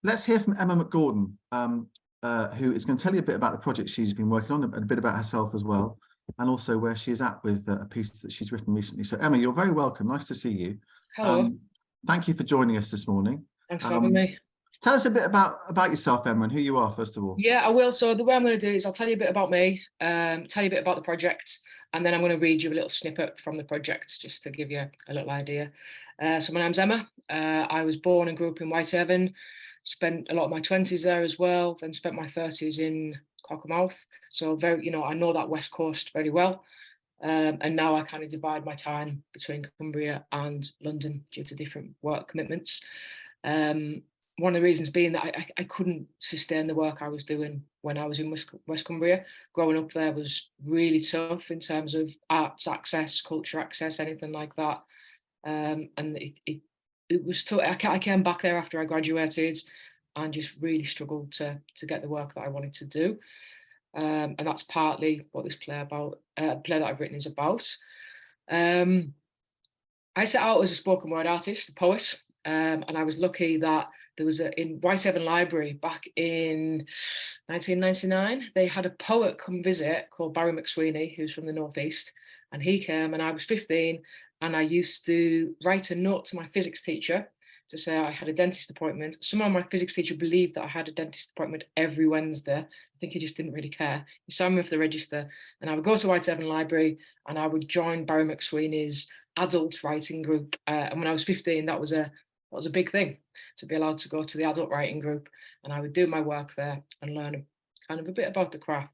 let's hear from Emma McGordon, who is going to tell you a bit about the project she's been working on and a bit about herself as well, and also where she is at with a piece that she's written recently. So Emma, you're very welcome. Nice to see you. Hello. Thank you for joining us this morning. Thanks for having me. Tell us a bit about yourself, Emma, and who you are, first of all. Yeah, I will. So the way I'm going to do is I'll tell you a bit about me, tell you a bit about the project, and then I'm going to read you a little snippet from the project just to give you a little idea. So my name's Emma. I was born and grew up in Whitehaven, spent a lot of my 20s there as well, then spent my 30s in Cockermouth. So very, I know that West Coast very well. And now I kind of divide my time between Cumbria and London due to different work commitments. One of the reasons being that I couldn't sustain the work I was doing when I was in West Cumbria. Growing up there was really tough in terms of arts access, culture access, anything like that. And it was tough. I came back there after I graduated and just really struggled to get the work that I wanted to do. And that's partly what this play that I've written is about. I set out as a spoken word artist, a poet, and I was lucky that there was in Whitehaven Library back in 1999, they had a poet come visit called Barry McSweeney, who's from the Northeast, and he came and I was 15 and I used to write a note to my physics teacher to say I had a dentist appointment. Somehow my physics teacher believed that I had a dentist appointment every Wednesday. I think he just didn't really care. He signed me off the register and I would go to Whitehaven Library and I would join Barry McSweeney's adult writing group. And when I was 15, that was a big thing, to be allowed to go to the adult writing group, and I would do my work there and learn kind of a bit about the craft.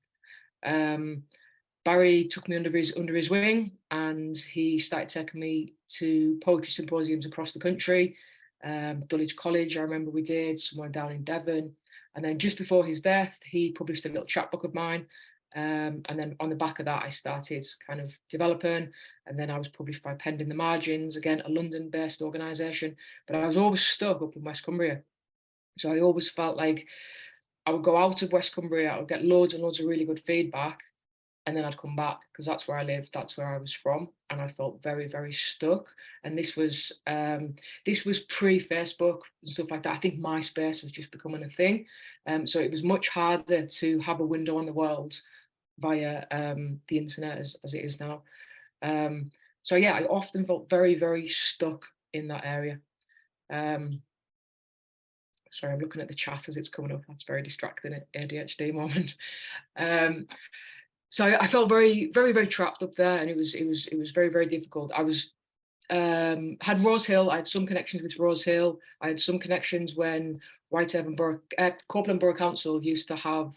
Barry took me under his wing and he started taking me to poetry symposiums across the country. Dulwich College, I remember we did, somewhere down in Devon. And then just before his death, he published a little chapbook of mine. And then on the back of that, I started kind of developing. And then I was published by Penned in the Margins, again, a London-based organisation. But I was always stuck up in West Cumbria. So I always felt like I would go out of West Cumbria, I would get loads and loads of really good feedback, and then I'd come back because that's where I lived, that's where I was from, and I felt very, very stuck. And this was pre-Facebook and stuff like that. I think MySpace was just becoming a thing, so it was much harder to have a window on the world via the internet as it is now. So yeah, I often felt very, very stuck in that area. Sorry, I'm looking at the chat as it's coming up. That's very distracting, ADHD moment. So I felt very, very, very trapped up there, and it was very, very difficult. I was had Rose Hill. I had some connections with Rose Hill. I had some connections when Whitehaven Borough, Copeland Borough Council used to have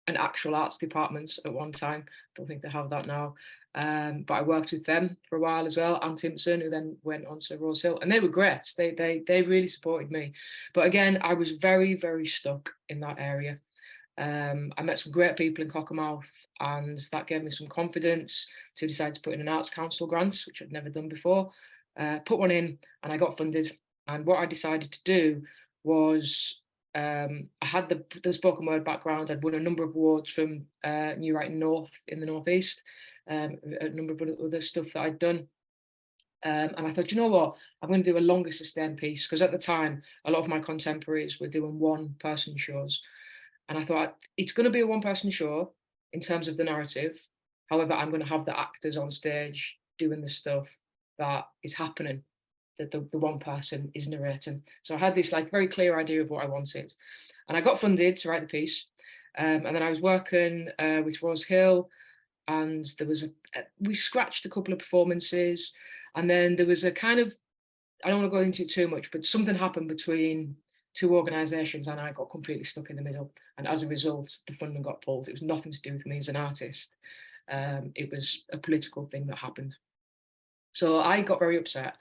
an actual arts department at one time. I don't think they have that now. But I worked with them for a while as well, Anne Timpson, who then went on to Rose Hill, and they were great. They really supported me. But again, I was very, very stuck in that area. I met some great people in Cockermouth, and that gave me some confidence to decide to put in an Arts Council grant, which I'd never done before. Put one in and I got funded. And what I decided to do was, I had the spoken word background. I'd won a number of awards from New Writing North in the Northeast, a number of other stuff that I'd done. And I thought, you know what, I'm going to do a longer sustained piece, because at the time, a lot of my contemporaries were doing one-person shows. And I thought, it's going to be a one-person show in terms of the narrative. However, I'm going to have the actors on stage doing the stuff that is happening, that the one person is narrating. So I had this like very clear idea of what I wanted. And I got funded to write the piece. And then I was working with Rose Hill, and there was we scratched a couple of performances. And then there was a kind of, I don't want to go into it too much, but something happened between two organisations and I got completely stuck in the middle. And as a result, the funding got pulled. It was nothing to do with me as an artist. It was a political thing that happened. So I got very upset,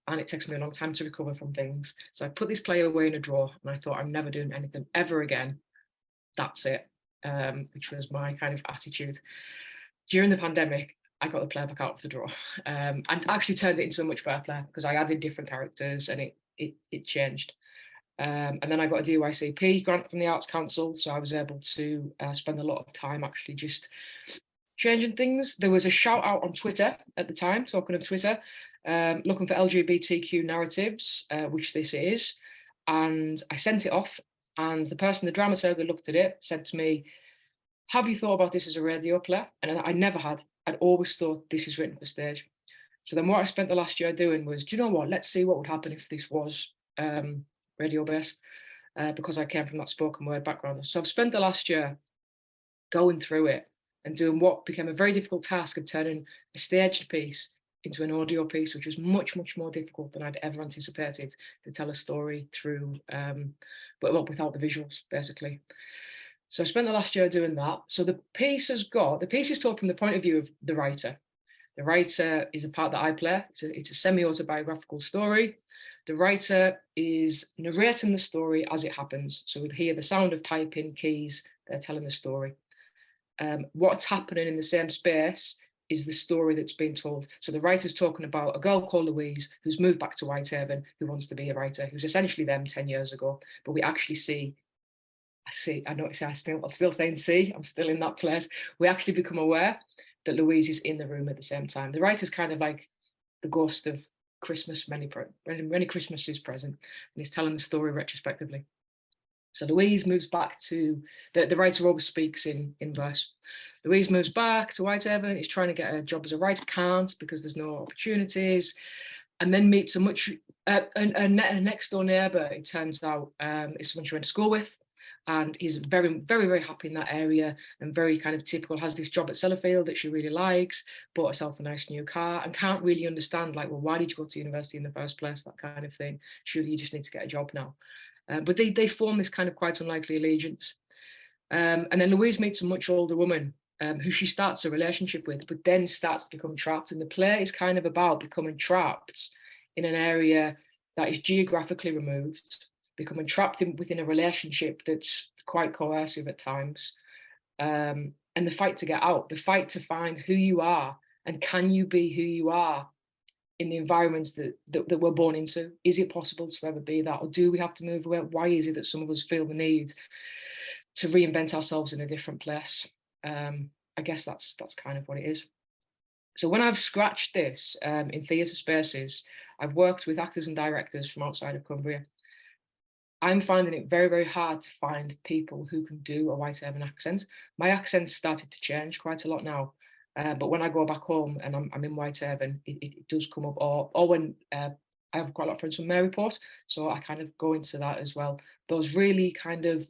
and it takes me a long time to recover from things. So I put this play away in a drawer, and I thought, I'm never doing anything ever again. That's it, which was my kind of attitude. During the pandemic, I got the play back out of the drawer, and actually turned it into a much better play, because I added different characters and it changed. And then I got a DYCP grant from the Arts Council, so I was able to spend a lot of time actually just changing things. There was a shout out on Twitter at the time, talking of Twitter, looking for LGBTQ narratives, which this is, and I sent it off, And the person, the dramaturg, looked at it, said to me, have you thought about this as a radio play? And I never had. I'd always thought this is written for stage. So then what I spent the last year doing was, do you know what? Let's see what would happen if this was radio based, because I came from that spoken word background. So I've spent the last year going through it and doing what became a very difficult task of turning a staged piece into an audio piece, which was much, much more difficult than I'd ever anticipated, to tell a story through, but well, without the visuals, basically. So I spent the last year doing that. So the piece is told from the point of view of the writer. The writer is a part that I play. It's a semi-autobiographical story. The writer is narrating the story as it happens. So we'd hear the sound of typing keys, they're telling the story. What's happening in the same space is the story that's being told. So the writer's talking about a girl called Louise who's moved back to Whitehaven, who wants to be a writer, who's essentially them 10 years ago. But we actually I'm still saying see, I'm still in that place. We actually become aware that Louise is in the room at the same time. The writer's kind of like the ghost of Christmas, many Christmases present, and he's telling the story retrospectively. So Louise moves back to, the writer always speaks in verse. Louise moves back to Whitehaven, is trying to get a job as a writer, can't because there's no opportunities, and then meets a next door neighbour, it turns out, is someone she went to school with, and he's very, very, very happy in that area and very kind of typical, has this job at Sellafield that she really likes, bought herself a nice new car, and can't really understand, like, well, why did you go to university in the first place, that kind of thing. Surely you just need to get a job now. But they form this kind of quite unlikely allegiance. And then Louise meets a much older woman who she starts a relationship with, but then starts to become trapped. And the play is kind of about becoming trapped in an area that is geographically removed, becoming trapped within a relationship that's quite coercive at times. And the fight to get out, the fight to find who you are, and can you be who you are in the environments that we're born into? Is it possible to ever be that, or do we have to move away? Why is it that some of us feel the need to reinvent ourselves in a different place? I guess that's kind of what it is. So when I've scratched this in theatre spaces, I've worked with actors and directors from outside of Cumbria. I'm finding it very, very hard to find people who can do a Whitehaven accent. My accent started to change quite a lot now. But when I go back home and I'm in Whitehaven, it does come up, or when I have quite a lot of friends from Maryport, so I kind of go into that as well. Those really kind of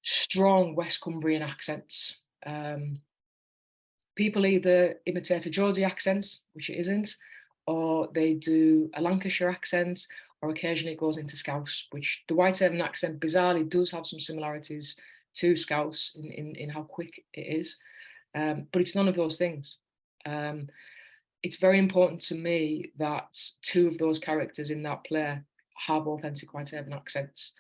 strong West Cumbrian accents. People either imitate a Geordie accent, which it isn't, or they do a Lancashire accent, or occasionally it goes into Scouse, which the Whitehaven accent bizarrely does have some similarities to Scouse in how quick it is. But it's none of those things. It's very important to me that two of those characters in that play have authentic Whitehaven accents.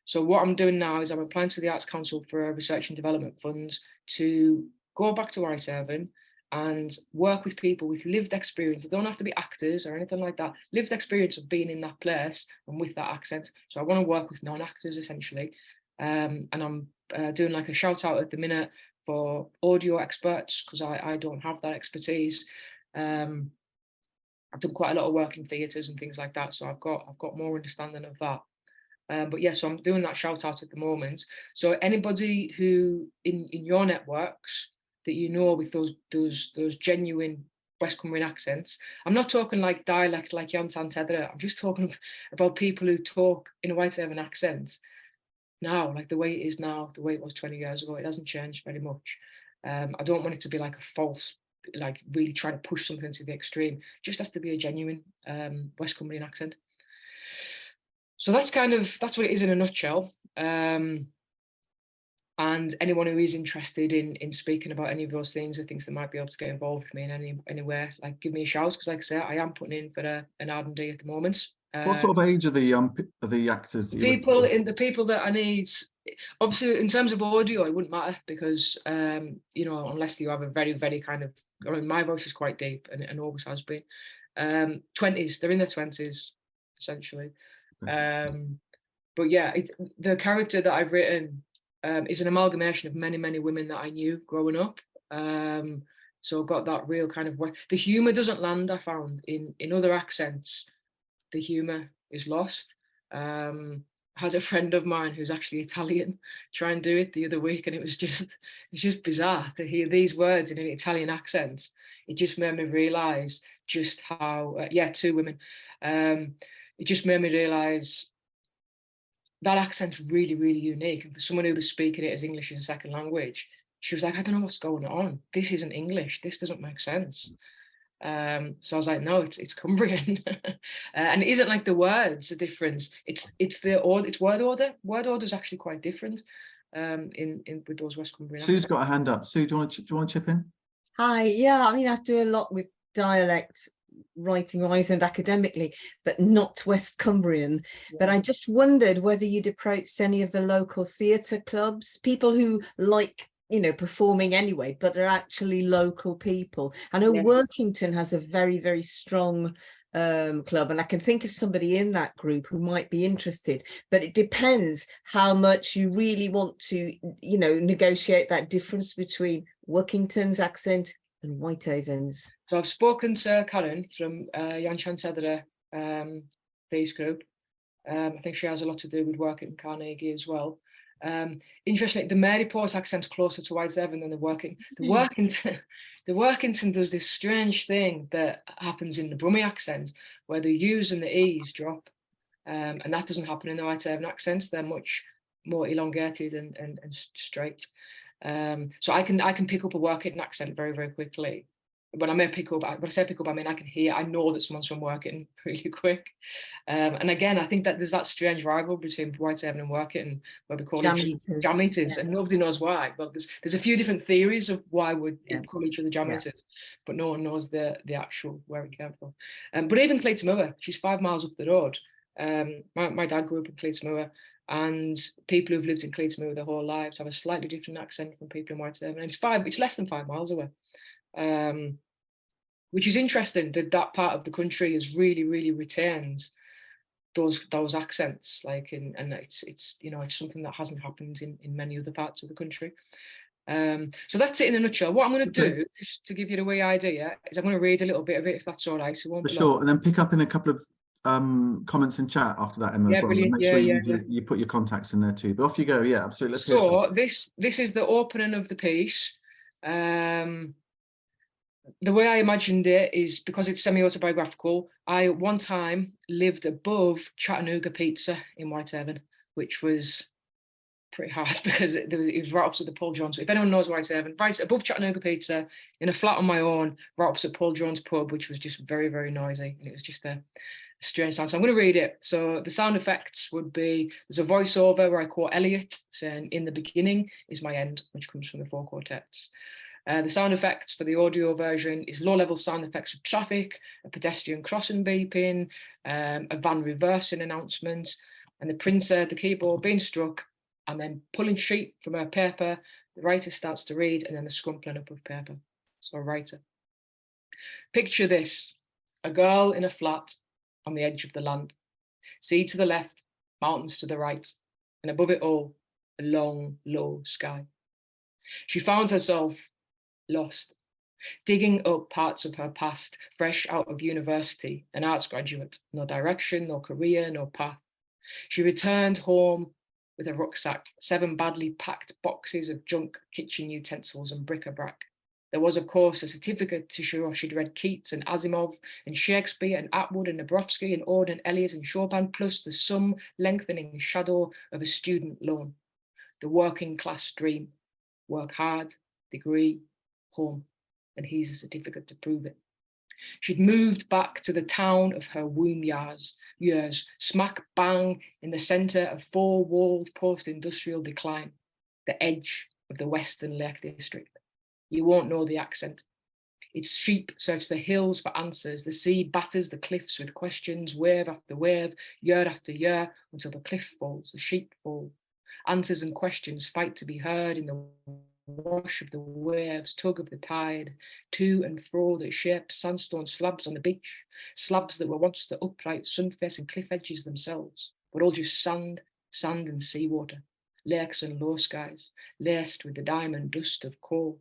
So what I'm doing now is I'm applying to the Arts Council for a research and development funds to go back to Whitehaven and work with people with lived experience. They don't have to be actors or anything like that. Lived experience of being in that place and with that accent. So I want to work with non-actors essentially. And I'm doing like a shout out at the minute for audio experts, because I don't have that expertise. I've done quite a lot of work in theatres and things like that, so I've got more understanding of that. But yeah, so I'm doing that shout out at the moment. So anybody who in your networks that you know with those genuine West Cumbrian accents, I'm not talking like dialect like Jan Tantedra, I'm just talking about people who talk in a Whitehaven accent now, like the way it is now, the way it was 20 years ago. It hasn't changed very much. I don't want it to be like a false, like really trying to push something to the extreme. It just has to be a genuine West Cumbrian accent. So that's what it is in a nutshell. And anyone who is interested in speaking about any of those things, or thinks they might be able to get involved with me in any way, like give me a shout, because like I say, I am putting in for an R&D at the moment. What sort of age are the actors? The people that I need, obviously in terms of audio, it wouldn't matter, because you know, unless you have a very, very kind of, I mean, my voice is quite deep and always has been. 20s, they're in their 20s essentially. But yeah, the character that I've written is an amalgamation of many, many women that I knew growing up. So I've got that real kind of, the humour doesn't land, I found, in other accents. The humour is lost. had a friend of mine who's actually Italian try and do it the other week, and it's just bizarre to hear these words in an Italian accent. It just made me realise just how, yeah, two women. It just made me realise that accent's really, really unique. And for someone who was speaking it as English as a second language, she was like, I don't know what's going on. This isn't English. This doesn't make sense. So I was like, no, it's Cumbrian. And it isn't like the words are different. It's word order. Word order is actually quite different in with those West Cumbrian Sue's accents. got a hand up. Sue, do you want to chip in? Hi, yeah, I mean, I do a lot with dialect writing-wise and academically, but not West Cumbrian. But I just wondered whether you'd approached any of the local theatre clubs, people who like, performing anyway, but are actually local people. I know Workington has a very, very strong club, and I can think of somebody in that group who might be interested, but it depends how much you really want to, negotiate that difference between Workington's accent and Whitehaven's. So I've spoken to Karen from Jan Chantedra Thieves Group. I think she has a lot to do with work in Carnegie as well. Interestingly, the Maryport accent's closer to Whitehaven than the Workington. The Workington does this strange thing that happens in the Brummie accent, where the U's and the E's drop, and that doesn't happen in the Whitehaven accents. They're much more elongated and straight. So I can pick up a Workington accent very, very quickly. When I say pick up, I mean I can hear, I know that someone's from Workington really quick. And again, I think that there's that strange rivalry between Whitehaven and Workington, where we call each other jam eaters, and nobody knows why. But there's a few different theories of why we call each other jam eaters, but no one knows the actual where it came from. But even Cleatsmoor, she's 5 miles up the road. My dad grew up in Cleatsmoor, and people who've lived in Cleatsmoor their whole lives have a slightly different accent from people in Whitehaven. And it's less than 5 miles away. Which is interesting that part of the country has really, really retained those accents, and it's it's something that hasn't happened in many other parts of the country. So that's it in a nutshell. What I'm going to do, just to give you the wee idea, is I'm going to read a little bit of it, if that's all right. So it won't For sure, and then pick up in a couple of comments in chat after that, Emma, as well. Brilliant. Make sure you put your contacts in there too. But off you go. Yeah, absolutely. Let's hear some. This is the opening of the piece. The way I imagined it is because it's semi-autobiographical. I one time lived above Chattanooga Pizza in Whitehaven, which was pretty hard because it was right opposite the Paul Jones. If anyone knows Whitehaven, right above Chattanooga Pizza, in a flat on my own, right opposite Paul Jones pub, which was just very, very noisy, and it was just a strange sound. So I'm going to read it. So the sound effects would be, there's a voiceover where I quote Eliot saying, "In the beginning is my end," which comes from the Four Quartets. The sound effects for the audio version is low-level sound effects of traffic, a pedestrian crossing beeping, a van reversing announcement, and the printer, the keyboard being struck, and then pulling sheet from a paper. The writer starts to read, and then the scrumpling up of paper. So a writer. Picture this: a girl in a flat on the edge of the land. Sea to the left, mountains to the right, and above it all, a long, low sky. She found herself lost, digging up parts of her past, fresh out of university, an arts graduate, no direction, no career, no path. She returned home with a rucksack, 7 badly packed boxes of junk kitchen utensils and bric-a-brac. There was, of course, a certificate to show she'd read Keats and Asimov and Shakespeare and Atwood and Nabrowski and Ord and Eliot and Chopin, plus the sum lengthening shadow of a student loan. The working class dream: work hard, degree, home, and here's a certificate to prove it. She'd moved back to the town of her womb years, smack bang in the centre of 4-walled post-industrial decline, the edge of the Western Lake District. You won't know the accent. Its sheep search the hills for answers. The sea batters the cliffs with questions, wave after wave, year after year, until the cliff falls, the sheep fall. Answers and questions fight to be heard in the wash of the waves, tug of the tide, to and fro that shaped sandstone slabs on the beach, slabs that were once the upright sun-facing cliff edges themselves, but all just sand and seawater, lakes and low skies, laced with the diamond dust of coal.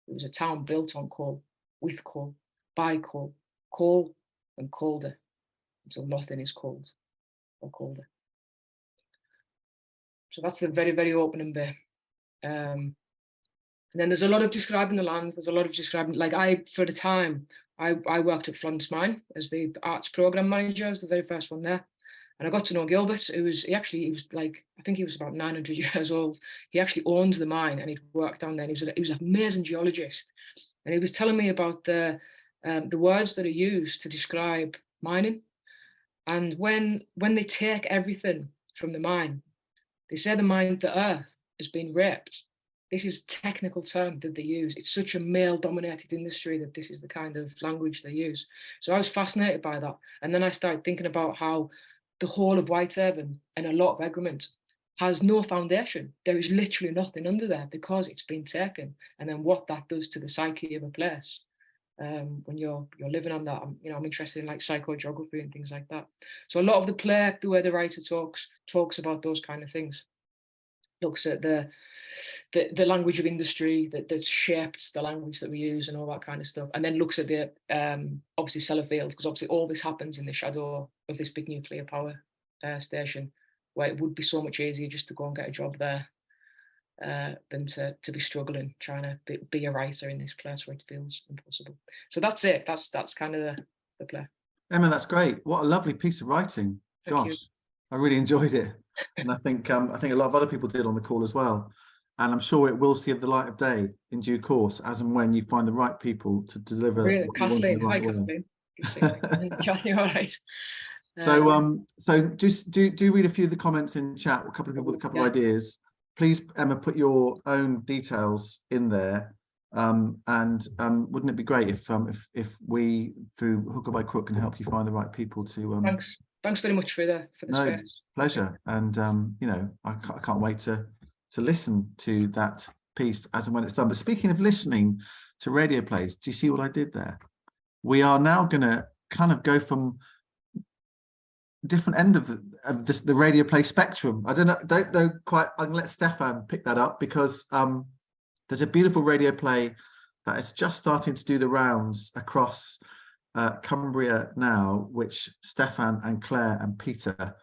It was a town built on coal, with coal, by coal, coal and colder, until nothing is cold or colder. So that's the very, very opening bit. And then there's a lot of describing the lands. There's a lot of describing, like for the time, I worked at Florence Mine as the arts program manager. I was the very first one there. And I got to know Gilbert. He was like, I think he was about 900 years old. He actually owns the mine and he'd worked down there. And he was an amazing geologist. And he was telling me about the words that are used to describe mining. And when they take everything from the mine, they say the earth has been raped. This is a technical term that they use. It's such a male-dominated industry that this is the kind of language they use. So I was fascinated by that. And then I started thinking about how the whole of Whitehaven and a lot of Egremont has no foundation. There is literally nothing under there because it's been taken. And then what that does to the psyche of a place. When you're living on that, I'm interested in like psychogeography and things like that. So a lot of the play, the way the writer talks about those kind of things, looks at the language of industry that shaped the language that we use and all that kind of stuff, and then looks at the obviously Sellafield, because obviously all this happens in the shadow of this big nuclear power station, where it would be so much easier just to go and get a job there than to be struggling trying to be a writer in this place where it feels impossible. So that's it. That's kind of the play. Emma, that's great. What a lovely piece of writing. Thank Gosh, you. I really enjoyed it. And I think a lot of other people did on the call as well. And I'm sure it will see the light of day in due course, as and when you find the right people to deliver. Really, what you want in the Kathleen. Hi, right Kathleen. Kathleen, all right. So just do read a few of the comments in chat. A couple of people with a couple of ideas. Please, Emma, put your own details in there. And wouldn't it be great if we, through hook or by crook, can help you find the right people to. Thanks very much for the space. Pleasure. And I can't wait to listen to that piece as and when it's done. But speaking of listening to radio plays, do you see what I did there? We are now going to kind of go from different end of the radio play spectrum. I don't know quite. I'm gonna let Stefan pick that up, because there's a beautiful radio play that is just starting to do the rounds across Cumbria now, which Stefan and Claire and Peter,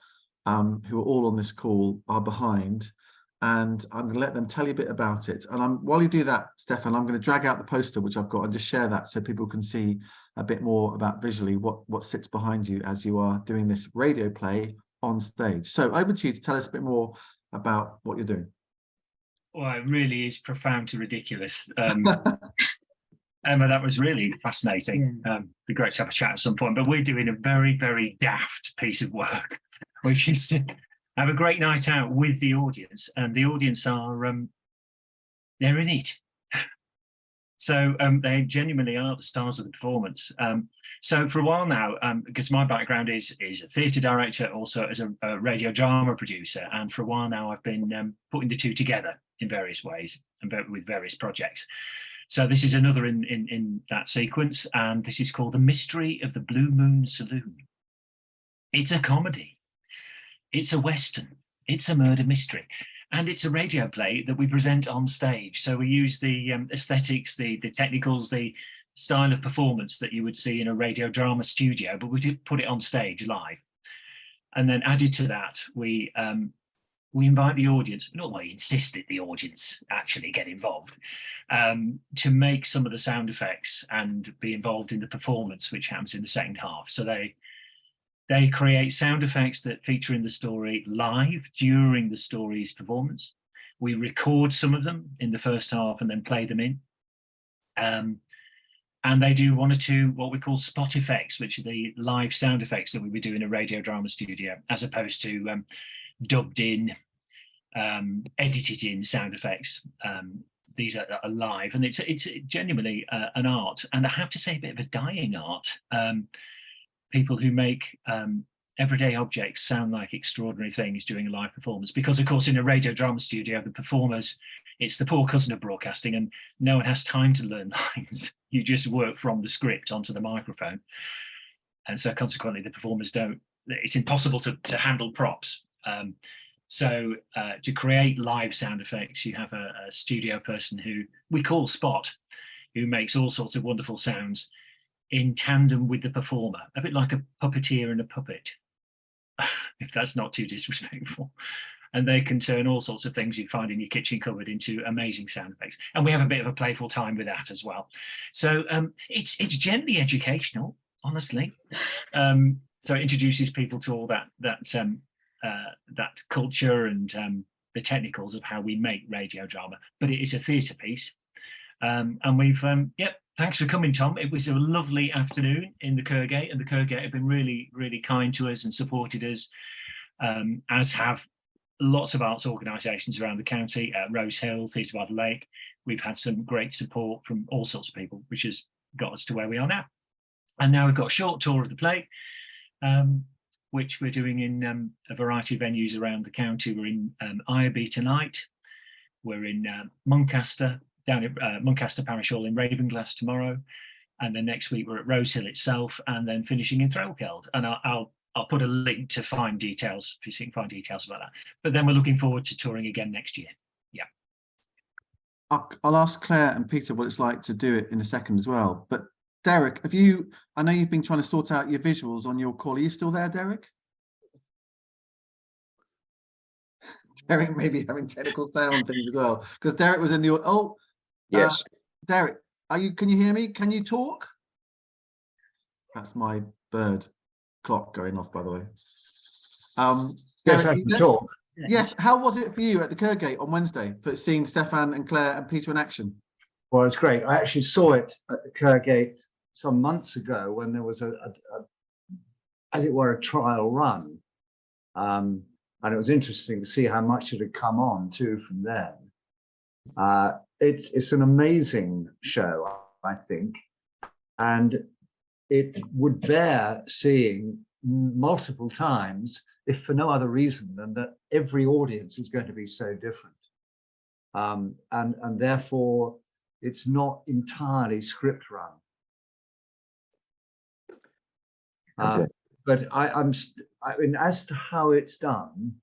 who are all on this call, are behind. And I'm going to let them tell you a bit about it. And while you do that, Stefan, I'm going to drag out the poster which I've got and just share that so people can see a bit more about visually what sits behind you as you are doing this radio play on stage. So over to you to tell us a bit more about what you're doing. Well, it really is profound to ridiculous. Emma, that was really fascinating. Be great to have a chat at some point, but we're doing a very, very daft piece of work, which is to have a great night out with the audience, and the audience are they're in it. So they genuinely are the stars of the performance. So for a while now, because my background is a theatre director, also as a radio drama producer, and for a while now I've been putting the two together in various ways and with various projects. So this is another in that sequence, and this is called The Mystery of the Blue Moon Saloon. It's a comedy. It's a Western, it's a murder mystery, and it's a radio play that we present on stage. So we use the aesthetics, the technicals, the style of performance that you would see in a radio drama studio, but we did put it on stage live. And then added to that, we invite the audience, not we insist that the audience actually get involved, to make some of the sound effects and be involved in the performance, which happens in the second half. So they create sound effects that feature in the story live during the story's performance. We record some of them in the first half and then play them in. And they do one or two what we call spot effects, which are the live sound effects that we would do in a radio drama studio, as opposed to dubbed in, edited in sound effects. These are live, and it's genuinely an art, and I have to say a bit of a dying art. People who make everyday objects sound like extraordinary things during a live performance, because of course in a radio drama studio the performers, it's the poor cousin of broadcasting, and no one has time to learn lines. You just work from the script onto the microphone, and so consequently the performers don't, it's impossible to handle props. So to create live sound effects, you have a studio person who we call Spot, who makes all sorts of wonderful sounds in tandem with the performer, a bit like a puppeteer and a puppet, if that's not too disrespectful. and they can turn all sorts of things you find in your kitchen cupboard into amazing sound effects. And we have a bit of a playful time with that as well. So it's gently educational, honestly. So it introduces people to all that culture and the technicals of how we make radio drama. But it is a theatre piece, and we've thanks for coming, Tom. It was a lovely afternoon in the Kirkgate, and the Kirkgate have been really, really kind to us and supported us, as have lots of arts organisations around the county. Rose Hill, Theatre by the Lake. We've had some great support from all sorts of people, which has got us to where we are now. And now we've got a short tour of the play, which we're doing in a variety of venues around the county. We're in Ireby tonight. We're in Muncaster, down at Muncaster Parish Hall in Ravenglass tomorrow. And then next week we're at Rose Hill itself, and then finishing in Threlkeld. And I'll put a link to find details, if you can find details about that. But then we're looking forward to touring again next year. Yeah. I'll ask Claire and Peter what it's like to do it in a second as well. But Derek, I know you've been trying to sort out your visuals on your call. Are you still there, Derek? Derek may be having technical sound things as well, because Derek was in the Yes. Derek, can you hear me? Can you talk? That's my bird clock going off, by the way. Yes, Derek, I can talk. Yes. How was it for you at the Kirkgate on Wednesday for seeing Stefan and Claire and Peter in action? Well, it's great. I actually saw it at the Kirkgate some months ago when there was as it were, a trial run. And it was interesting to see how much it had come on too from then. It's an amazing show, I think, and it would bear seeing multiple times, if for no other reason than that every audience is going to be so different, and therefore it's not entirely script run. Okay. But I mean, as to how it's done,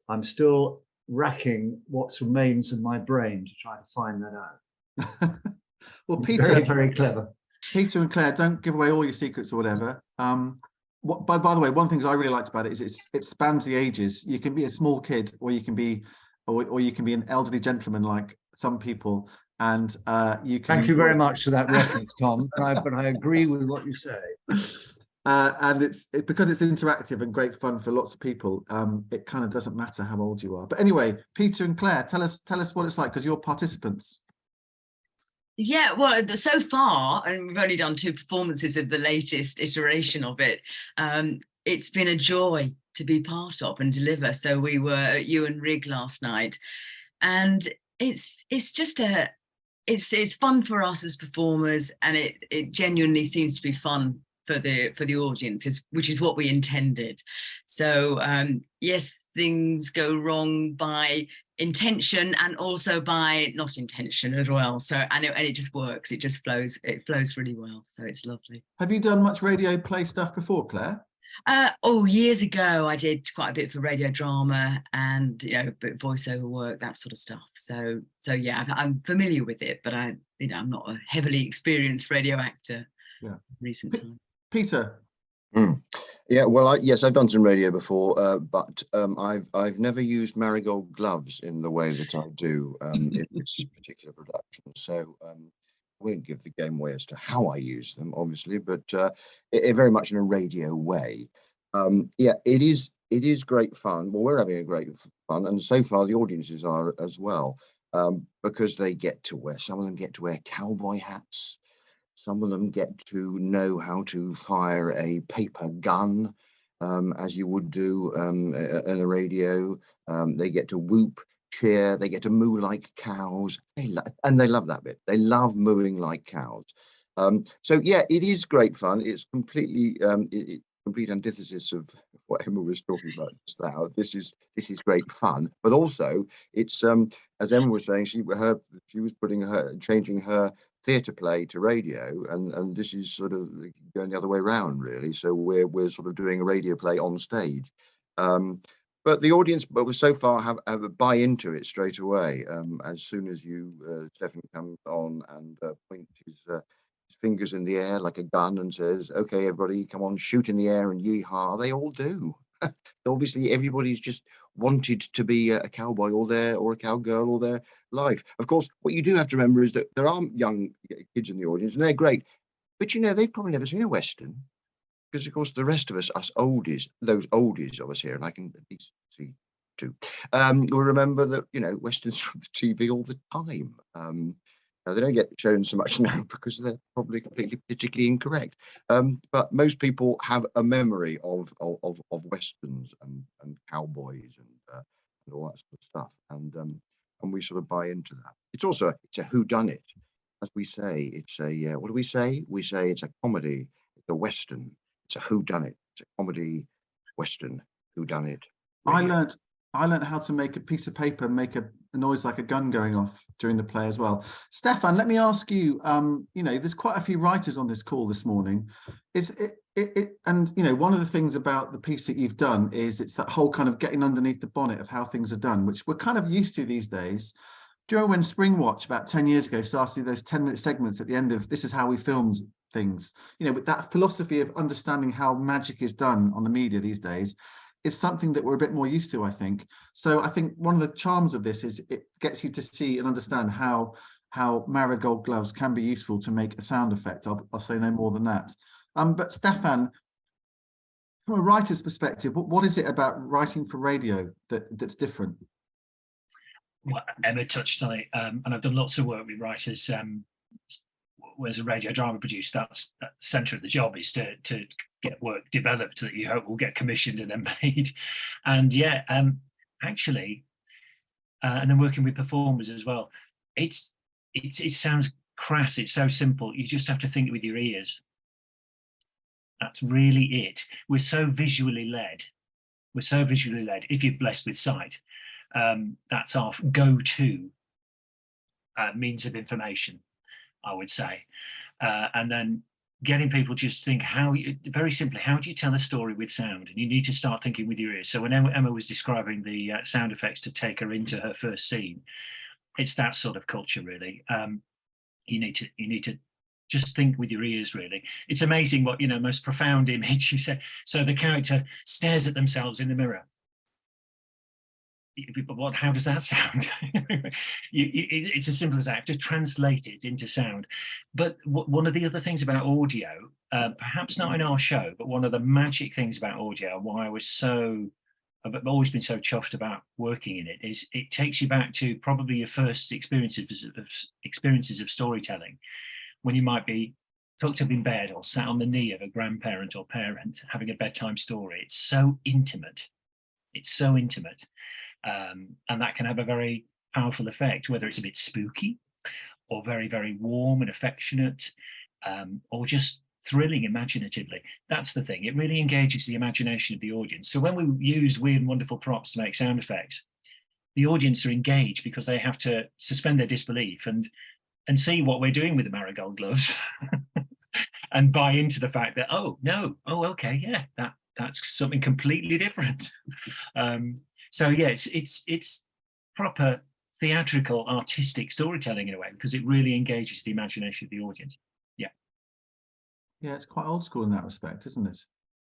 I'm still racking what remains in my brain to try to find that out. Well, Peter, very, very clever. Peter and Claire, don't give away all your secrets or whatever. By the way, one of the things I really liked about it is it spans the ages. You can be a small kid, or you can be, or you can be an elderly gentleman like some people. And you can. Thank you very much for that reference, Tom. But I agree with what you say. And it's because it's interactive and great fun for lots of people. It kind of doesn't matter how old you are. But anyway, Peter and Claire, tell us what it's like, because you're participants. Yeah, well, so far, and we've only done 2 performances of the latest iteration of it. It's been a joy to be part of and deliver. So we were at Ewan Rig last night, and it's just it's fun for us as performers, and it genuinely seems to be fun for the audience, which is what we intended. So yes, things go wrong by intention and also by not intention as well. So and it just works. It just flows. It flows really well. So it's lovely. Have you done much radio play stuff before, Claire? Years ago I did quite a bit for radio drama and a bit of voiceover work, that sort of stuff. So yeah, I'm familiar with it, but I'm not a heavily experienced radio actor. Yeah. Recent time. Peter. Yeah, well, yes, I've done some radio before, but I've never used marigold gloves in the way that I do in this particular production. So I won't give the game away as to how I use them, obviously, but it very much in a radio way. Yeah, it is great fun. Well, we're having a great fun, and so far the audiences are as well, because some of them get to wear cowboy hats. Some of them get to know how to fire a paper gun, as you would do in a radio. They get to whoop, cheer, they get to moo like cows. And they love that bit. They love mooing like cows. So yeah, it is great fun. It's completely complete antithesis of what Emma was talking about just now. This is great fun, but also it's as Emma was saying, she was changing her theatre play to radio, and this is sort of going the other way around, really. So we're sort of doing a radio play on stage, but the audience, so far have a buy into it straight away. As soon as Stefan comes on and points his fingers in the air like a gun and says, "Okay, everybody, come on, shoot in the air and yeehaw," they all do. Obviously, everybody's just wanted to be a cowboy or a cowgirl all their life. Of course, what you do have to remember is that there are young kids in the audience, and they're great, but you know, they've probably never seen a Western, because of course the rest of us oldies, those oldies of us here, and I can at least see two, will remember that, you know, Westerns from the TV all the time. Now they don't get shown so much now because they're probably completely politically incorrect. But most people have a memory of Westerns and cowboys and all that sort of stuff, and we sort of buy into that. It's a whodunit, as we say. It's a what do we say? We say it's a comedy, it's a Western, it's a whodunit, it's a comedy Western whodunit. I learned how to make a piece of paper make a noise like a gun going off during the play as well. Stefan, let me ask you, you know, there's quite a few writers on this call this morning. And, you know, one of the things about the piece that you've done is it's that whole kind of getting underneath the bonnet of how things are done, which we're kind of used to these days. Do you remember when Springwatch about 10 years ago started to do those 10-minute segments at the end of this is how we filmed things? You know, with that philosophy of understanding how magic is done on the media these days, is something that we're a bit more used to, I think. So I think one of the charms of this is it gets you to see and understand how marigold gloves can be useful to make a sound effect. I'll say no more than that. But Stefan, from a writer's perspective, what is it about writing for radio that's different? Well, Emma touched on it, and I've done lots of work with writers. As a radio drama producer, that's the centre of the job, is to get work developed that you hope will get commissioned and then made. And yeah, actually, and then working with performers as well, it sounds crass, it's so simple, you just have to think with your ears. That's really it. We're so visually led. If you're blessed with sight, that's our go-to means of information, I would say. And then getting people just think very simply, how do you tell a story with sound? And you need to start thinking with your ears. So when Emma was describing the sound effects to take her into her first scene, it's that sort of culture, really. You need to just think with your ears, really. It's amazing what, you know, most profound image you say. So the character stares at themselves in the mirror. But how does that sound? It's as simple as that, to translate it into sound. But one of the other things about audio, perhaps not in our show, but one of the magic things about audio, why I've always been so chuffed about working in it, is it takes you back to probably your first experiences of storytelling, when you might be tucked up in bed or sat on the knee of a grandparent or parent having a bedtime story. It's so intimate. And that can have a very powerful effect, whether it's a bit spooky or very, very warm and affectionate, or just thrilling imaginatively. That's the thing. It really engages the imagination of the audience. So when we use weird and wonderful props to make sound effects, the audience are engaged because they have to suspend their disbelief and see what we're doing with the marigold gloves and buy into the fact that, okay, yeah, that's something completely different. So yeah, it's proper theatrical, artistic storytelling in a way, because it really engages the imagination of the audience. Yeah, it's quite old school in that respect, isn't it?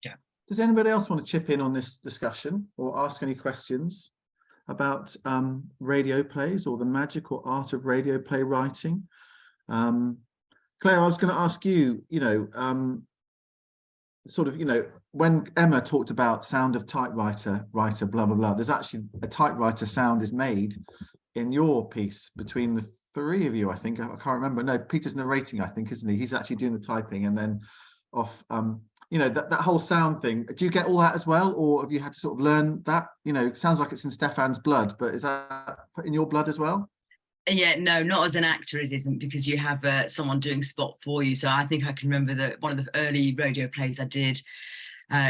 Yeah. Does anybody else want to chip in on this discussion or ask any questions about radio plays or the magic or art of radio play writing? Claire, I was going to ask you, you know, sort of, you know, when Emma talked about sound of typewriter, writer, blah, blah, blah, there's actually a typewriter sound is made in your piece between the three of you, I think. I can't remember. No, Peter's narrating, I think, isn't he? He's actually doing the typing and then off, you know, that whole sound thing. Do you get all that as well? Or have you had to sort of learn that? You know, it sounds like it's in Stefan's blood, but is that put in your blood as well? Yeah, no, not as an actor it isn't, because you have someone doing spot for you. So I think I can remember that one of the early radio plays I did,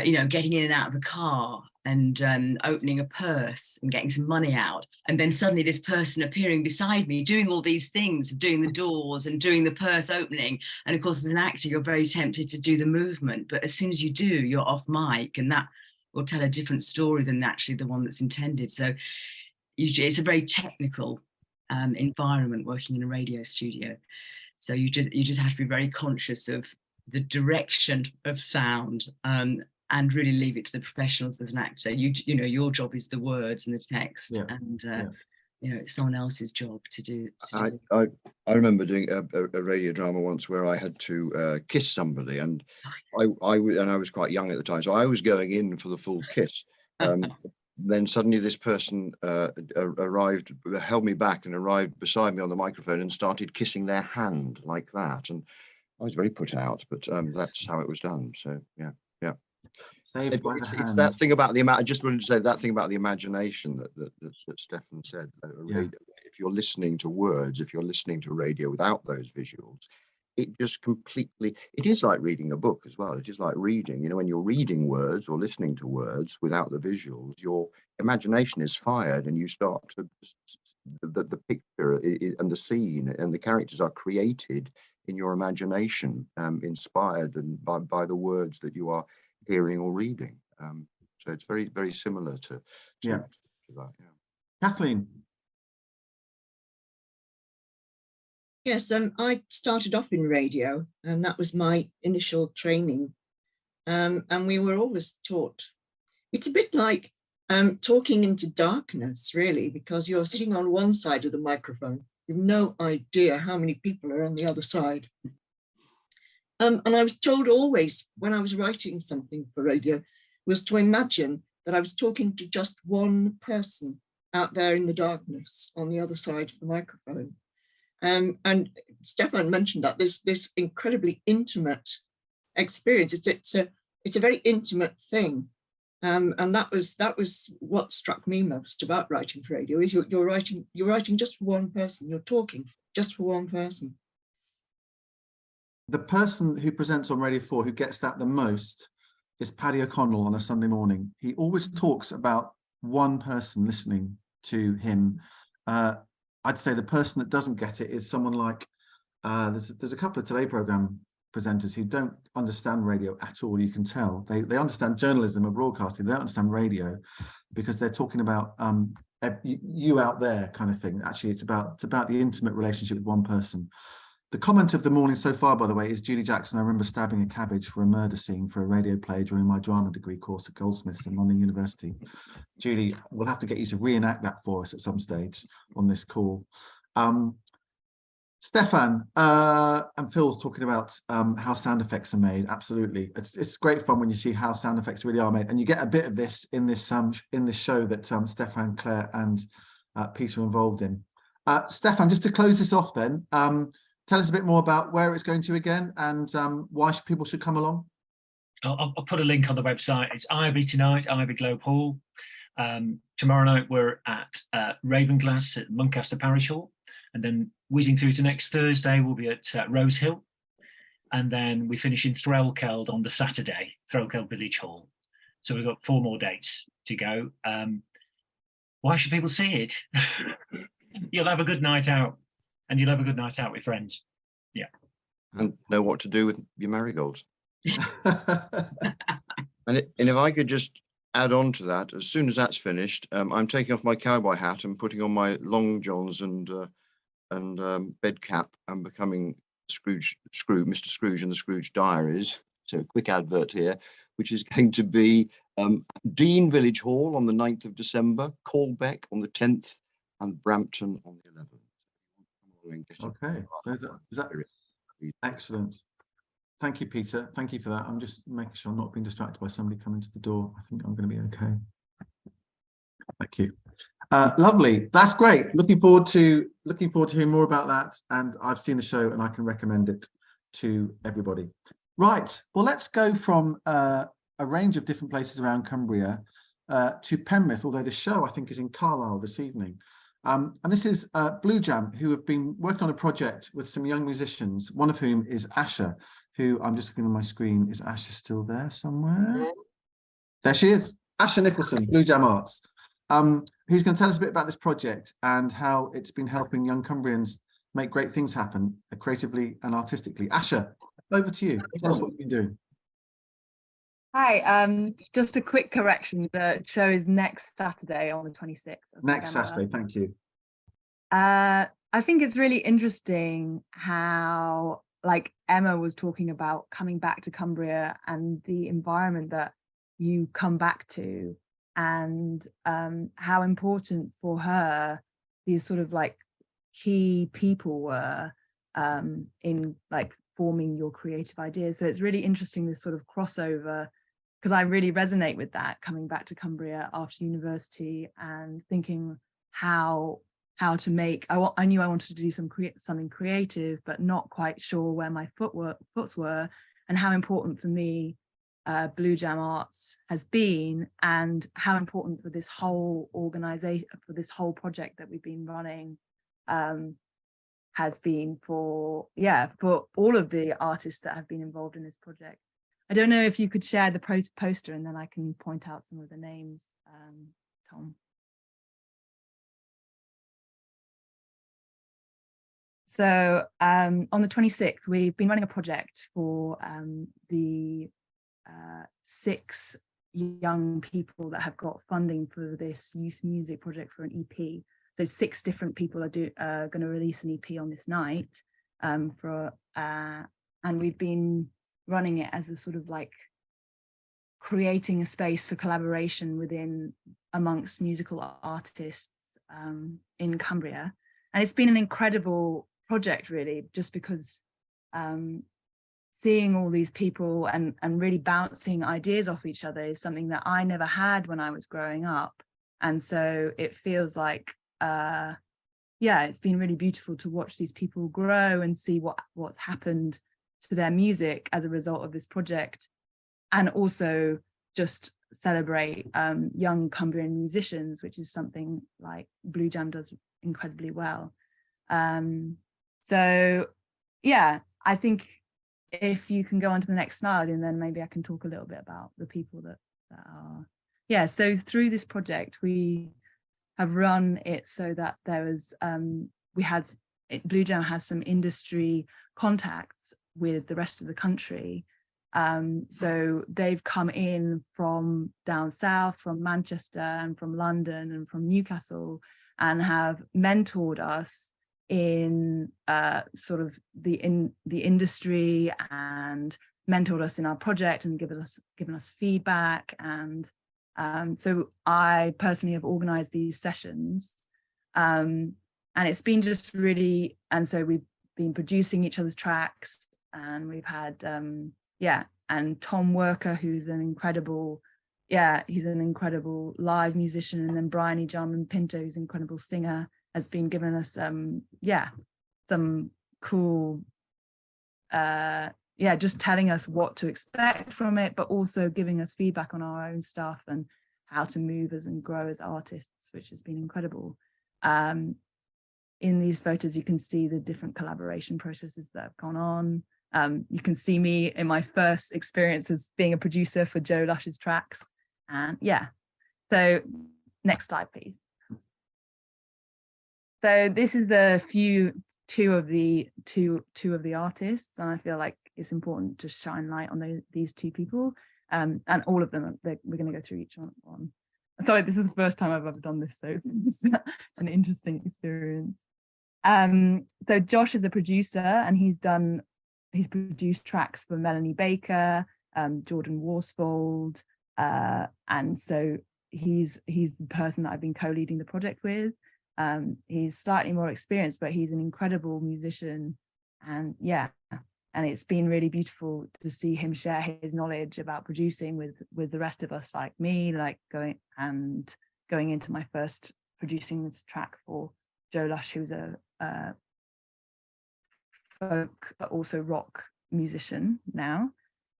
you know, getting in and out of a car and opening a purse and getting some money out. And then suddenly this person appearing beside me, doing all these things, doing the doors and doing the purse opening. And of course, as an actor, you're very tempted to do the movement. But as soon as you do, you're off mic, and that will tell a different story than actually the one that's intended. So it's a very technical environment working in a radio studio. So you just have to be very conscious of the direction of sound, and really leave it to the professionals as an actor. You know, your job is the words and the text, and you know, it's someone else's job to do. I remember doing a radio drama once where I had to kiss somebody, and I was quite young at the time, so I was going in for the full kiss. Then suddenly this person arrived, held me back, and arrived beside me on the microphone and started kissing their hand like that, and I was very put out, but that's how it was done. So yeah. Saved by the It's hand. that thing about I just wanted to say that thing about the imagination that Stefan said. If you're listening to words, if you're listening to radio without those visuals, it just completely, it is like reading a book as well. It is like reading, you know, when you're reading words or listening to words without the visuals, your imagination is fired and you start to, the picture and the scene and the characters are created in your imagination, inspired and by the words that you are hearing or reading. So it's very, very similar to that. Yeah. Kathleen. Yes, I started off in radio, and that was my initial training. And we were always taught, it's a bit like talking into darkness, really, because you're sitting on one side of the microphone. You've no idea how many people are on the other side. And I was told always when I was writing something for radio was to imagine that I was talking to just one person out there in the darkness on the other side of the microphone. And Stefan mentioned that this incredibly intimate experience. It's a very intimate thing, and that was what struck me most about writing for radio. Is you're writing just for one person. You're talking just for one person. The person who presents on Radio 4 who gets that the most is Paddy O'Connell on a Sunday morning. He always talks about one person listening to him. I'd say the person that doesn't get it is someone like, there's a couple of Today programme presenters who don't understand radio at all, you can tell. They understand journalism or broadcasting, they don't understand radio because they're talking about you out there kind of thing. Actually, it's about the intimate relationship with one person. The comment of the morning so far, by the way, is Julie Jackson. I remember stabbing a cabbage for a murder scene for a radio play during my drama degree course at Goldsmiths in London University. Julie, we'll have to get you to reenact that for us at some stage on this call. Stefan and Phil's talking about how sound effects are made. Absolutely, it's great fun when you see how sound effects really are made, and you get a bit of this in this show that Stefan, Claire, and Peter are involved in. Stefan, just to close this off, then. Tell us a bit more about where it's going to again and why people should come along. I'll put a link on the website. It's IB tonight, IB Globe Hall. Tomorrow night we're at Ravenglass at Muncaster Parish Hall, and then whizzing through to next Thursday we'll be at Rose Hill, and then we finish in Threlkeld on the Saturday, Threlkeld Village Hall. So we've got 4 more dates to go. Why should people see it? You'll have a good night out. And you'll have a good night out with friends. Yeah. And know what to do with your marigolds. And if I could just add on to that, as soon as that's finished, I'm taking off my cowboy hat and putting on my long johns and bed cap and becoming Mr. Scrooge in the Scrooge Diaries. So a quick advert here, which is going to be Dean Village Hall on the 9th of December, Colbeck on the 10th, and Brampton on the 11th. Okay, is that excellent? Thank you, Peter. Thank you for that. I'm just making sure I'm not being distracted by somebody coming to the door. I think I'm going to be okay. Thank you. Lovely. That's great. Looking forward to hearing more about that. And I've seen the show and I can recommend it to everybody. Right. Well, let's go from a range of different places around Cumbria to Penrith, although the show I think is in Carlisle this evening. And this is Blue Jam, who have been working on a project with some young musicians, one of whom is Asha, who I'm just looking on my screen. Is Asha still there somewhere? There she is, Asha Nicholson, Blue Jam Arts, who's going to tell us a bit about this project and how it's been helping young Cumbrians make great things happen creatively and artistically. Asha, over to you. Tell us what you've been doing. Hi, just a quick correction. The show is next Saturday on the 26th. Next Saturday, thank you. I think it's really interesting how, like Emma was talking about, coming back to Cumbria and the environment that you come back to, and how important for her these sort of like key people were in like forming your creative ideas. So it's really interesting, this sort of crossover, because I really resonate with that, coming back to Cumbria after university and thinking how to make, I knew I wanted to do something creative, but not quite sure where my foots were, and how important for me Blue Jam Arts has been, and how important for this whole organization, for this whole project that we've been running, has been for all of the artists that have been involved in this project. I don't know if you could share the poster, and then I can point out some of the names, Tom. So on the 26th, we've been running a project for the 6 young people that have got funding for this youth music project for an EP. So 6 different people are going to release an EP on this night, and we've been running it as a sort of like creating a space for collaboration amongst musical artists in Cumbria. And it's been an incredible project, really, just because seeing all these people and really bouncing ideas off each other is something that I never had when I was growing up. And so it feels like, it's been really beautiful to watch these people grow and see what's happened to their music as a result of this project, and also just celebrate young Cumbrian musicians, which is something like Blue Jam does incredibly well. So yeah, I think if you can go on to the next slide, and then maybe I can talk a little bit about the people that are. So through this project, we have run it so that there was Blue Jam has some industry contacts with the rest of the country. So they've come in from down south, from Manchester and from London and from Newcastle, and have mentored us in sort of the industry, and mentored us in our project, and given us feedback. And so I personally have organized these sessions, and it's been just really, and so we've been producing each other's tracks, and we've had and Tom Worker, who's an incredible live musician, and then Bryony Jarman Pinto, who's an incredible singer, has been giving us some cool just telling us what to expect from it, but also giving us feedback on our own stuff and how to move as and grow as artists, which has been incredible. In these photos, you can see the different collaboration processes that have gone on. You can see me in my first experience as being a producer for Joe Lush's tracks. And so next slide, please. So this is two of the artists, and I feel like it's important to shine light on these 2 people, and all of them. We're going to go through each one. Sorry, this is the first time I've ever done this, so it's an interesting experience. So Josh is a producer, and he's produced tracks for Melanie Baker, Jordan Worsfold, and so he's the person that I've been co-leading the project with. He's slightly more experienced, but he's an incredible musician, and it's been really beautiful to see him share his knowledge about producing with the rest of us, like me, like going into my first producing this track for Joe Lush, who's a folk but also rock musician now.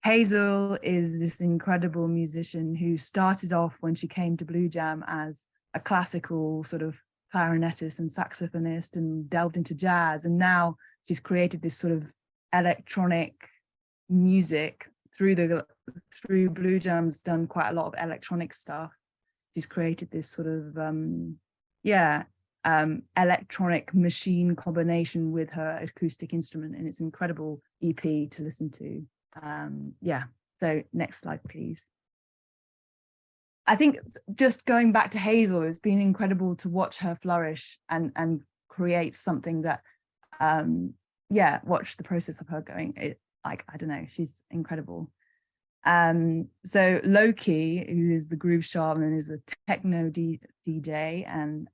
Hazel is this incredible musician who started off when she came to Blue Jam as a classical sort of clarinetist and saxophonist, and delved into jazz, and now she's created this sort of electronic music through Blue Jam's done quite a lot of electronic stuff. She's created this sort of electronic machine combination with her acoustic instrument, and it's an incredible EP to listen to. So next slide, please. I think just going back to Hazel, it's been incredible to watch her flourish and create something that watch the process of her going, I don't know, she's incredible. So Loki, who is the groove shaman, is a techno DJ, and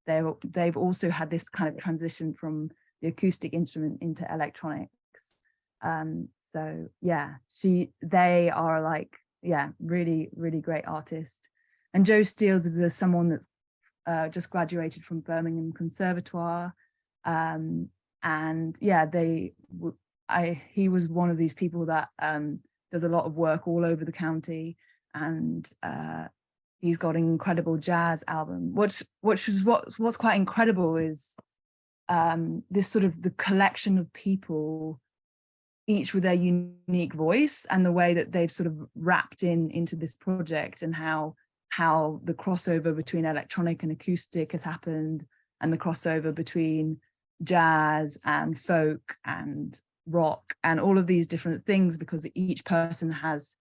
they've also had this kind of transition from the acoustic instrument into electronics. So yeah, they are like, yeah, really, really great artist. And Joe Steels is someone that's just graduated from Birmingham Conservatoire, and yeah, he was one of these people that does a lot of work all over the county, and he's got an incredible jazz album. What's quite incredible is this sort of the collection of people, each with their unique voice, and the way that they've sort of wrapped into this project, and how the crossover between electronic and acoustic has happened, and the crossover between jazz and folk and rock and all of these different things, because each person has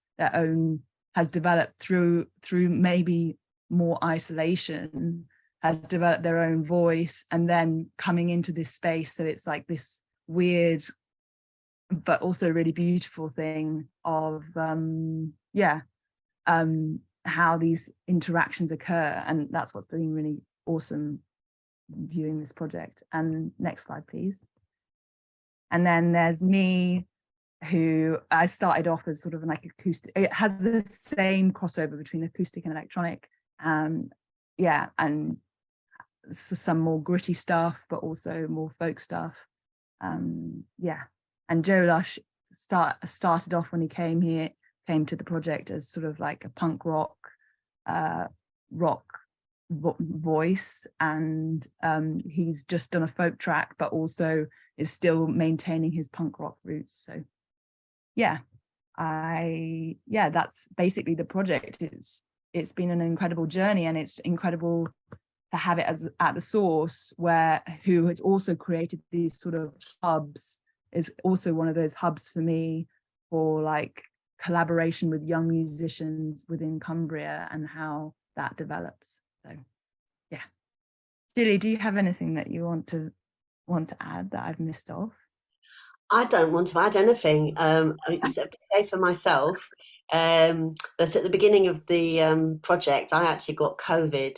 developed through maybe more isolation, has developed their own voice, and then coming into this space. So it's like this weird but also really beautiful thing of how these interactions occur, and that's what's been really awesome viewing this project. And next slide, please. And then there's me, who I started off as sort of like acoustic. It has the same crossover between acoustic and electronic, and some more gritty stuff, but also more folk stuff. And Joe Lush started off when he came to the project as sort of like a punk rock voice, and he's just done a folk track, but also is still maintaining his punk rock roots. So that's basically the project. It's been an incredible journey, and it's incredible to have it as at the source, who has also created these sort of hubs, is also one of those hubs for me for like collaboration with young musicians within Cumbria and how that develops. So yeah. Julie, do you have anything that you want to add that I've missed off? I don't want to add anything, except to say for myself that at the beginning of the project, I actually got COVID,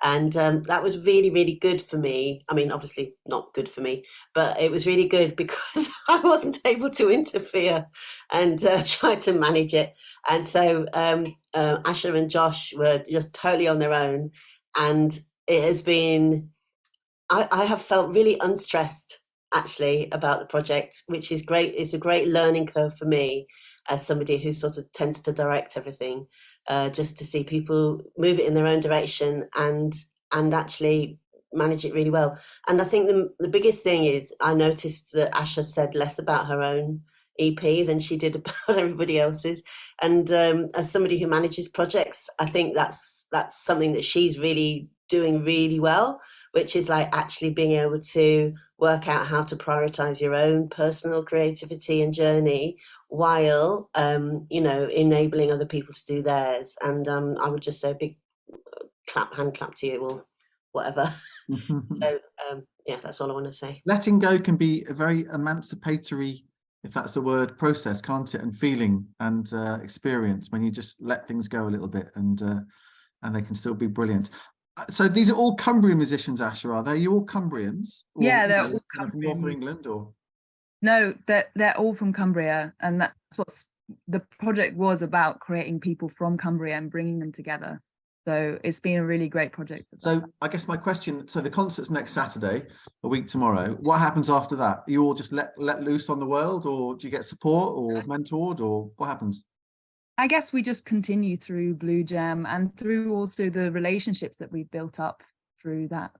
and that was really, really good for me. I mean, obviously not good for me, but it was really good because I wasn't able to interfere and try to manage it. And so Asha and Josh were just totally on their own, and it has been, I have felt really unstressed actually about the project, which is great. It's a great learning curve for me as somebody who sort of tends to direct everything, just to see people move it in their own direction and actually manage it really well. And I think the biggest thing is I noticed that Asha said less about her own EP than she did about everybody else's. And as somebody who manages projects, I think that's something that she's really doing really well, which is like actually being able to work out how to prioritize your own personal creativity and journey while enabling other people to do theirs. And I would just say a big hand clap to you, or whatever. So that's all I want to say. Letting go can be a very emancipatory, if that's the word, process, can't it? And feeling and experience when you just let things go a little bit, and they can still be brilliant. So these are all Cumbrian musicians, Asha, are they? Are you all Cumbrians? Or, Yeah, they're all from Northern England, or? No, they're all from Cumbria, and that's what the project was about, creating people from Cumbria and bringing them together. So it's been a really great project. So I guess my question, so the concert's next Saturday, a week tomorrow. What happens after that? You all just let loose on the world, or do you get support or mentored, or what happens? I guess we just continue through Blue Gem and through also the relationships that we've built up through that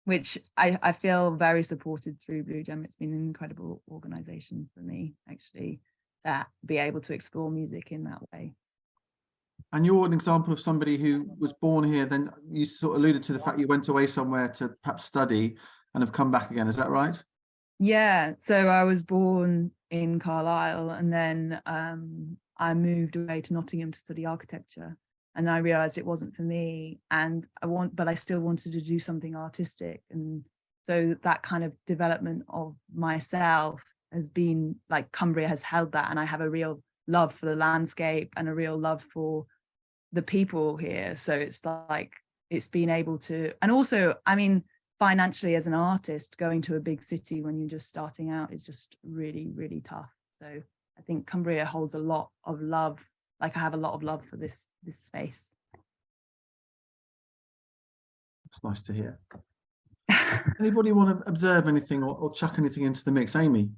which I feel very supported through Blue Gem. It's been an incredible organization for me, actually, that be able to explore music in that way. And you're an example of somebody who was born here, then you sort of alluded to the fact you went away somewhere to perhaps study and have come back again, is that right? Yeah, so I was born in Carlisle, and then I moved away to Nottingham to study architecture, and I realized it wasn't for me, and but I still wanted to do something artistic. And so that kind of development of myself has been like Cumbria has held that, and I have a real love for the landscape and a real love for the people here. So it's like it's been able to, and also, I mean, financially as an artist, going to a big city when you're just starting out is just really, really tough. So I think Cumbria holds a lot of love. Like I have a lot of love for this space. It's nice to hear. Anybody want to observe anything or chuck anything into the mix? Amy?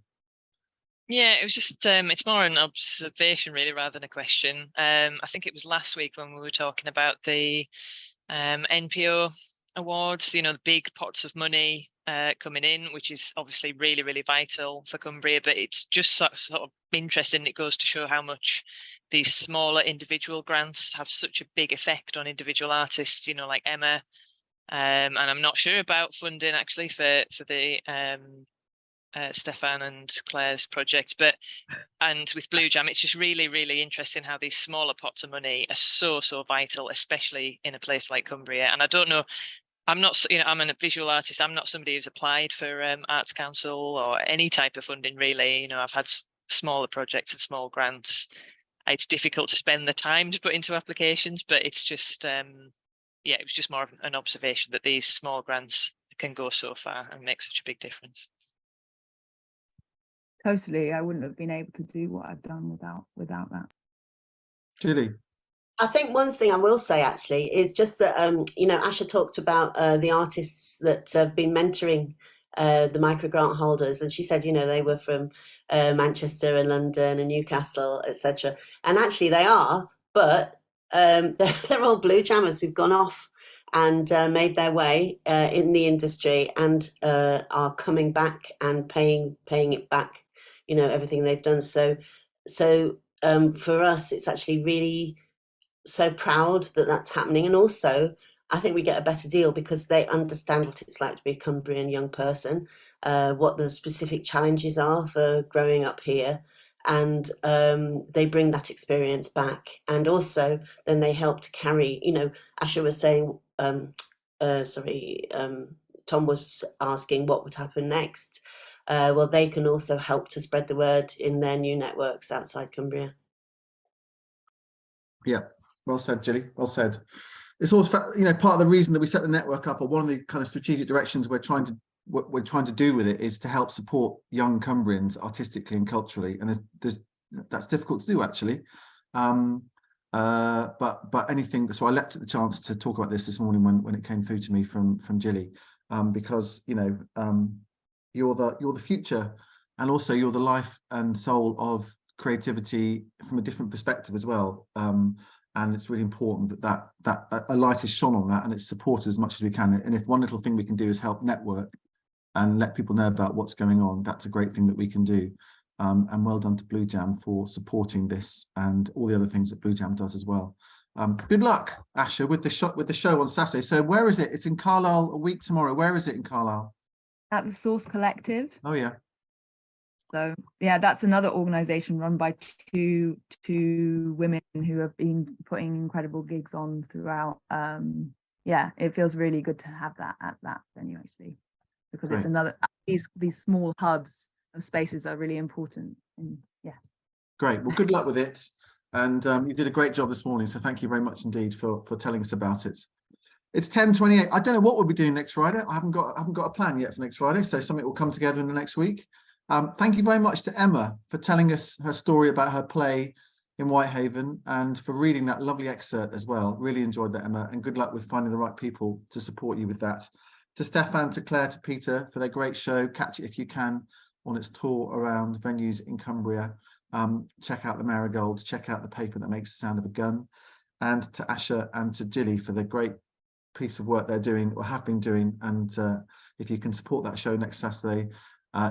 Yeah, it was just it's more an observation really rather than a question. I think it was last week when we were talking about the NPO awards, you know, the big pots of money coming in, which is obviously really, really vital for Cumbria, but it's just sort of interesting. It goes to show how much these smaller individual grants have such a big effect on individual artists, you know, like Emma. And I'm not sure about funding actually for the Stefan and Claire's project, and with Blue Jam, it's just really, really interesting how these smaller pots of money are so vital, especially in a place like Cumbria. And I don't know, I'm not, you know, I'm a visual artist. I'm not somebody who's applied for Arts Council or any type of funding really. You know, I've had smaller projects and small grants. It's difficult to spend the time to put into applications, but it's just yeah, it was just more of an observation that these small grants can go so far and make such a big difference. Totally, I wouldn't have been able to do what I've done without that. Julie? I think one thing I will say actually is just that, you know, Asha talked about the artists that have been mentoring the micro grant holders, and she said, you know, they were from Manchester and London and Newcastle, etc. And actually they are, but they're all blue jammers who've gone off and made their way in the industry and are coming back and paying it back, you know, everything they've done. So for us, it's actually really so proud that that's happening. And also, I think we get a better deal because they understand what it's like to be a Cumbrian young person, what the specific challenges are for growing up here. And they bring that experience back. And also, then they help to carry, you know, Asha was saying, Tom was asking what would happen next. Well, they can also help to spread the word in their new networks outside Cumbria. Yeah, well said, Julie. Well said. It's also, you know, part of the reason that we set the network up, or one of the kind of strategic directions we're trying to do with it, is to help support young Cumbrians artistically and culturally. And that's difficult to do actually. But anything. So I leapt at the chance to talk about this morning when it came through to me from Julie, because you know you're the future, and also you're the life and soul of creativity from a different perspective as well. And it's really important that a light is shone on that, and it's supported as much as we can. And if one little thing we can do is help network and let people know about what's going on, that's a great thing that we can do. And well done to Blue Jam for supporting this and all the other things that Blue Jam does as well. Good luck, Asha, with the show on Saturday. So where is it? It's in Carlisle a week tomorrow. Where is it in Carlisle? At the Source Collective. Oh yeah. So yeah, that's another organisation run by two women who have been putting incredible gigs on throughout. Yeah, it feels really good to have that at that venue actually, because Great. it's another, these small hubs of spaces are really important. And yeah. Great. Well, good luck with it. And you did a great job this morning. So thank you very much indeed for telling us about it. It's 10:28. I don't know what we'll be doing next Friday. I haven't got a plan yet for next Friday. So something will come together in the next week. Thank you very much to Emma for telling us her story about her play in Whitehaven, and for reading that lovely excerpt as well. Really enjoyed that, Emma, and good luck with finding the right people to support you with that. To Stefan, to Claire, to Peter for their great show. Catch it if you can on its tour around venues in Cumbria. Check out the marigolds, check out the paper that makes the sound of a gun. And to Asha and to Jilly for the great piece of work they're doing or have been doing. And if you can support that show next Saturday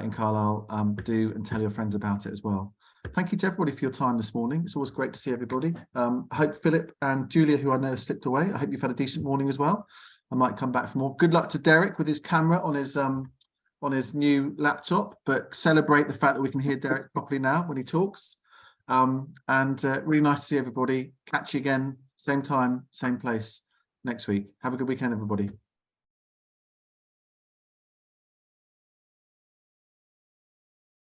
in Carlisle, do, and tell your friends about it as well. Thank you to everybody for your time this morning. It's always great to see everybody. I hope Philip and Julia, who I know have slipped away, I hope you've had a decent morning as well. I might come back for more. Good luck to Derek with his camera on his new laptop, but celebrate the fact that we can hear Derek properly now when he talks. Really nice to see everybody. Catch you again, same time, same place next week. Have a good weekend, everybody.